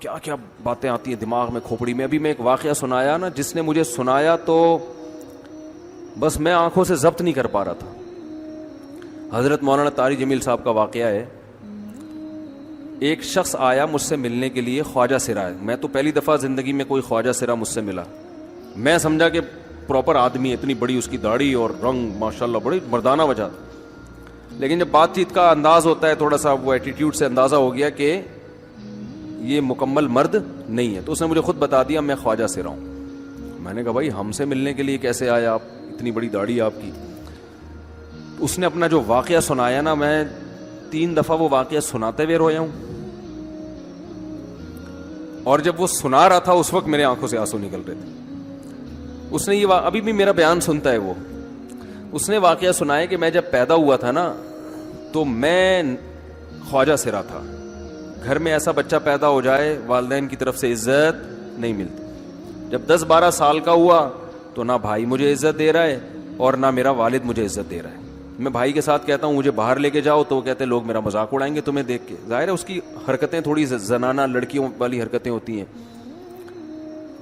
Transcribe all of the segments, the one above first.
کیا کیا باتیں آتی ہیں دماغ میں کھوپڑی میں. ابھی میں ایک واقعہ سنایا نا, جس نے مجھے سنایا تو بس میں آنکھوں سے ضبط نہیں کر پا رہا تھا. حضرت مولانا طاری جمیل صاحب کا واقعہ ہے. ایک شخص آیا مجھ سے ملنے کے لیے, خواجہ سرا ہے. میں تو پہلی دفعہ زندگی میں کوئی خواجہ سرا مجھ سے ملا. میں سمجھا کہ پراپر آدمی ہے, اتنی بڑی اس کی داڑھی اور رنگ ماشاءاللہ بڑی مردانہ وجہ. لیکن جب بات چیت کا انداز ہوتا ہے تھوڑا سا, وہ ایٹیٹیوڈ سے اندازہ ہو گیا کہ یہ مکمل مرد نہیں ہے. تو اس نے مجھے خود بتا دیا میں خواجہ سرا ہوں. میں نے کہا بھائی ہم سے ملنے کے لیے کیسے آئے آپ, اتنی بڑی داڑھی آپ کی. اس نے اپنا جو واقعہ سنایا نا, میں 3 دفعہ وہ واقعہ سناتے ہوئے رویا ہوں. اور جب وہ سنا رہا تھا اس وقت میرے آنکھوں سے آنسو نکل رہے تھے. اس نے یہ ابھی بھی میرا بیان سنتا ہے وہ. اس نے واقعہ سنایا کہ میں جب پیدا ہوا تھا نا تو میں خواجہ سرا تھا. گھر میں ایسا بچہ پیدا ہو جائے والدین کی طرف سے عزت نہیں ملتی. جب 10-12 سال کا ہوا تو نہ بھائی مجھے عزت دے رہا ہے اور نہ میرا والد مجھے عزت دے رہا ہے. میں بھائی کے ساتھ کہتا ہوں مجھے باہر لے کے جاؤ تو وہ کہتے ہیں لوگ میرا مذاق اڑائیں گے تمہیں دیکھ کے. ظاہر ہے اس کی حرکتیں تھوڑی زنانہ لڑکیوں والی حرکتیں ہوتی ہیں.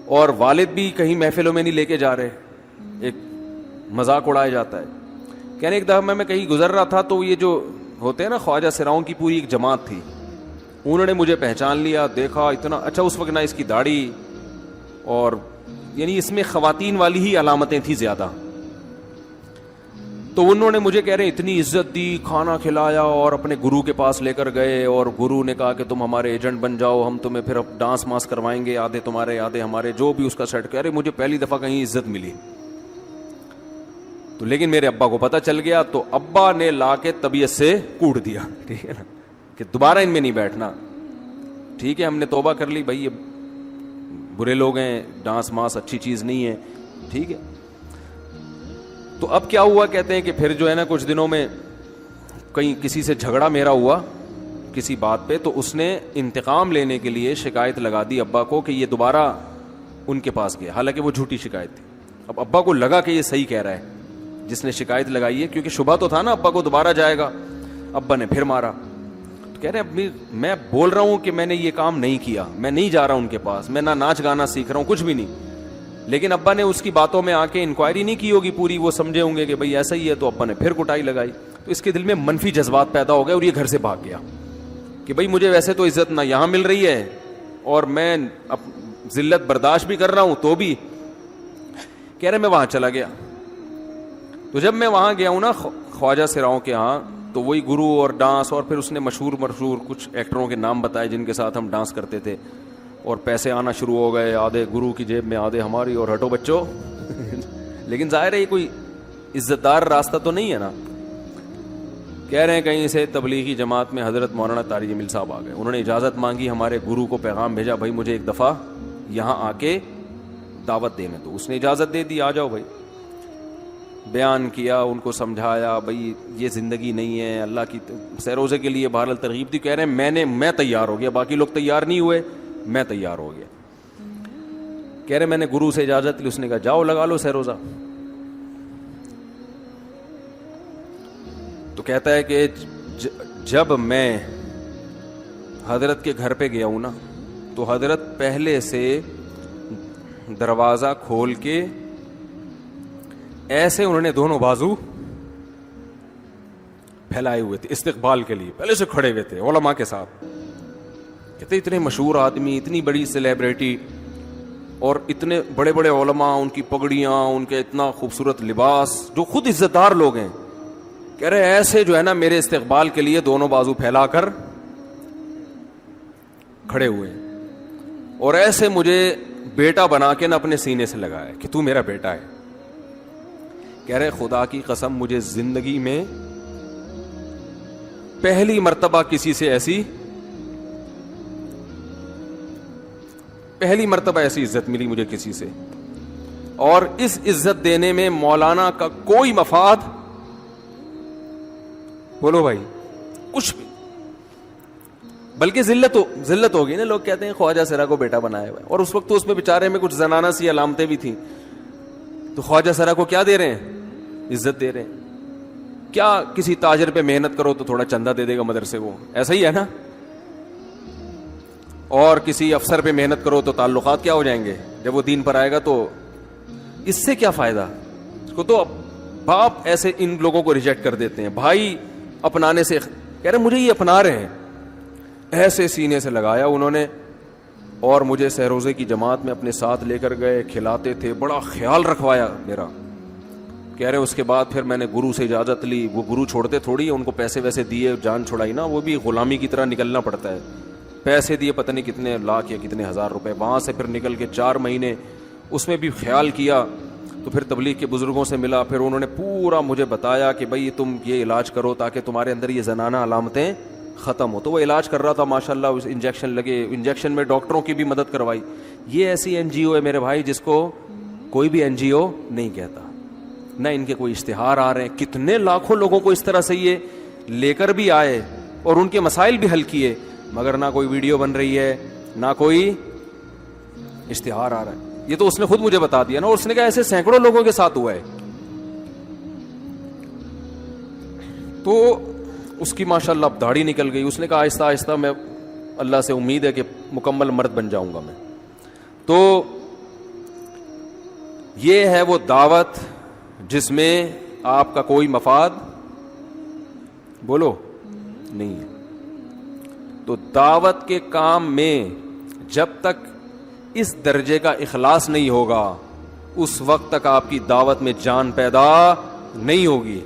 اور والد بھی کہیں محفلوں میں نہیں لے کے جا رہے, ایک مذاق اڑایا جاتا ہے. کہنے ایک دفعہ میں کہیں گزر رہا تھا تو یہ جو ہوتے ہیں نا خواجہ سراؤں کی پوری ایک جماعت تھی, انہوں نے مجھے پہچان لیا, دیکھا اتنا اچھا. اس وقت نہ اس کی داڑھی اور یعنی اس میں خواتین والی ہی علامتیں تھیں زیادہ. تو انہوں نے مجھے کہہ رہے اتنی عزت دی, کھانا کھلایا اور اپنے گرو کے پاس لے کر گئے. اور گرو نے کہا کہ تم ہمارے ایجنٹ بن جاؤ, ہم تمہیں پھر اب ڈانس ماس کروائیں گے, آدھے تمہارے آدھے ہمارے, جو بھی اس کا سیٹ. کہہ رہے مجھے پہلی دفعہ کہیں عزت ملی. تو لیکن میرے ابا کو پتہ چل گیا تو ابا نے لا کے طبیعت سے کوٹ دیا, ٹھیک ہے نا, کہ دوبارہ ان میں نہیں بیٹھنا. ٹھیک ہے ہم نے توبہ کر لی, بھائی یہ برے لوگ ہیں, ڈانس ماس اچھی چیز نہیں ہے, ٹھیک ہے. تو اب کیا ہوا, کہتے ہیں کہ پھر جو ہے نا کچھ دنوں میں کہیں کسی سے جھگڑا میرا ہوا کسی بات پہ, تو اس نے انتقام لینے کے لیے شکایت لگا دی ابا کو کہ یہ دوبارہ ان کے پاس گیا. حالانکہ وہ جھوٹی شکایت تھی. اب ابا کو لگا کہ یہ صحیح کہہ رہا ہے جس نے شکایت لگائی ہے, کیونکہ شبہ تو تھا نا ابا کو دوبارہ جائے گا. ابا نے پھر مارا. تو کہہ رہے ہیں میں بول رہا ہوں کہ میں نے یہ کام نہیں کیا, میں نہیں جا رہا ان کے پاس, میں نہ ناچ گانا سیکھ رہا ہوں, کچھ بھی نہیں. لیکن ابا نے اس کی باتوں میں آ کے انکوائری نہیں کی ہوگی پوری, وہ سمجھے ہوں گے کہ بھئی ایسا ہی ہے. تو ابا نے پھر کٹائی لگائی. تو اس کے دل میں منفی جذبات پیدا ہو گئے اور یہ گھر سے بھاگ گیا کہ بھئی مجھے ویسے تو عزت نہ یہاں مل رہی ہے اور میں ذلت برداشت بھی کر رہا ہوں, تو بھی کہہ رہے میں وہاں چلا گیا. تو جب میں وہاں گیا ہوں نا خواجہ سراؤں کے ہاں, تو وہی گرو اور ڈانس, اور پھر اس نے مشہور کچھ ایکٹروں کے نام بتائے جن کے ساتھ ہم ڈانس کرتے تھے, اور پیسے آنا شروع ہو گئے, آدھے گرو کی جیب میں آدھے ہماری, اور ہٹو بچوں. لیکن ظاہر ہے یہ کوئی عزت دار راستہ تو نہیں ہے نا. کہہ رہے ہیں کہیں سے تبلیغی جماعت میں حضرت مولانا طاری جمیل صاحب آ گئے, انہوں نے اجازت مانگی, ہمارے گرو کو پیغام بھیجا بھائی مجھے ایک دفعہ یہاں آ کے دعوت دینے تو. اس نے اجازت دے دی, آ جاؤ بھائی. بیان کیا, ان کو سمجھایا بھائی یہ زندگی نہیں ہے, اللہ کی سیروزے کے لیے بہرحال ترغیب دی. کہہ رہے ہیں میں تیار ہو گیا, باقی لوگ تیار نہیں ہوئے, میں تیار ہو گیا. کہہ رہے میں نے گرو سے اجازت لی, اس نے کہا جاؤ لگا لو سیروزہ. تو کہتا ہے کہ جب میں حضرت کے گھر پہ گیا ہوں نا تو حضرت پہلے سے دروازہ کھول کے ایسے انہوں نے دونوں بازو پھیلائے ہوئے تھے استقبال کے لیے, پہلے سے کھڑے ہوئے تھے علماء کے ساتھ. کہتے اتنے مشہور آدمی, اتنی بڑی سیلیبریٹی, اور اتنے بڑے بڑے علماء, ان کی پگڑیاں, ان کے اتنا خوبصورت لباس, جو خود عزت دار لوگ ہیں. کہہ رہے ایسے جو ہے نا میرے استقبال کے لیے دونوں بازو پھیلا کر کھڑے ہوئے, اور ایسے مجھے بیٹا بنا کے نہ اپنے سینے سے لگایا کہ تو میرا بیٹا ہے. کہہ رہے خدا کی قسم مجھے زندگی میں پہلی مرتبہ کسی سے پہلی مرتبہ ایسی عزت ملی مجھے کسی سے, اور اس عزت دینے میں مولانا کا کوئی مفاد, بولو بھائی, کچھ بھی, بلکہ ذلت ہوگی نا. لوگ کہتے ہیں خواجہ سرا کو بیٹا بنایا ہوا ہے, اور اس وقت تو اس میں بیچارے میں کچھ زنانہ سی علامتیں بھی تھیں. تو خواجہ سرا کو کیا دے رہے ہیں, عزت دے رہے ہیں. کیا کسی تاجر پہ محنت کرو تو تھوڑا چندہ دے دے گا مدرسے کو, ایسا ہی ہے نا. اور کسی افسر پہ محنت کرو تو تعلقات کیا ہو جائیں گے. جب وہ دین پر آئے گا تو اس سے کیا فائدہ. اس کو تو باپ ایسے ان لوگوں کو ریجیکٹ کر دیتے ہیں. بھائی اپنانے سے کہہ رہے مجھے یہ اپنا رہے ہیں, ایسے سینے سے لگایا انہوں نے, اور مجھے سہروزے کی جماعت میں اپنے ساتھ لے کر گئے, کھلاتے تھے, بڑا خیال رکھوایا میرا. کہہ رہے اس کے بعد پھر میں نے گرو سے اجازت لی. وہ گرو چھوڑتے تھوڑی, ان کو پیسے ویسے دیے, جان چھڑائی نا, وہ بھی غلامی کی طرح نکلنا پڑتا ہے. پیسے دیے پتہ نہیں کتنے لاکھ یا کتنے ہزار روپے, وہاں سے پھر نکل کے 4 مہینے اس میں بھی خیال کیا. تو پھر تبلیغ کے بزرگوں سے ملا, پھر انہوں نے پورا مجھے بتایا کہ بھائی تم یہ علاج کرو تاکہ تمہارے اندر یہ زنانہ علامتیں ختم ہو. تو وہ علاج کر رہا تھا ماشاءاللہ, انجیکشن لگے, انجیکشن میں ڈاکٹروں کی بھی مدد کروائی. یہ ایسی این جی او ہے میرے بھائی جس کو کوئی بھی این جی او نہیں کہتا, نہ ان کے کوئی اشتہار آ رہے ہیں. کتنے لاکھوں لوگوں کو اس طرح سے یہ لے کر بھی آئے اور ان کے مسائل بھی حل کیے, مگر نہ کوئی ویڈیو بن رہی ہے, نہ کوئی اشتہار آ رہا ہے. یہ تو اس نے خود مجھے بتا دیا نا, اور اس نے کہا ایسے سینکڑوں لوگوں کے ساتھ ہوا ہے. تو اس کی ماشاءاللہ اب داڑھی نکل گئی. اس نے کہا آہستہ آہستہ میں اللہ سے امید ہے کہ مکمل مرد بن جاؤں گا میں. تو یہ ہے وہ دعوت جس میں آپ کا کوئی مفاد بولو نہیں ہے. تو دعوت کے کام میں جب تک اس درجے کا اخلاص نہیں ہوگا, اس وقت تک آپ کی دعوت میں جان پیدا نہیں ہوگی.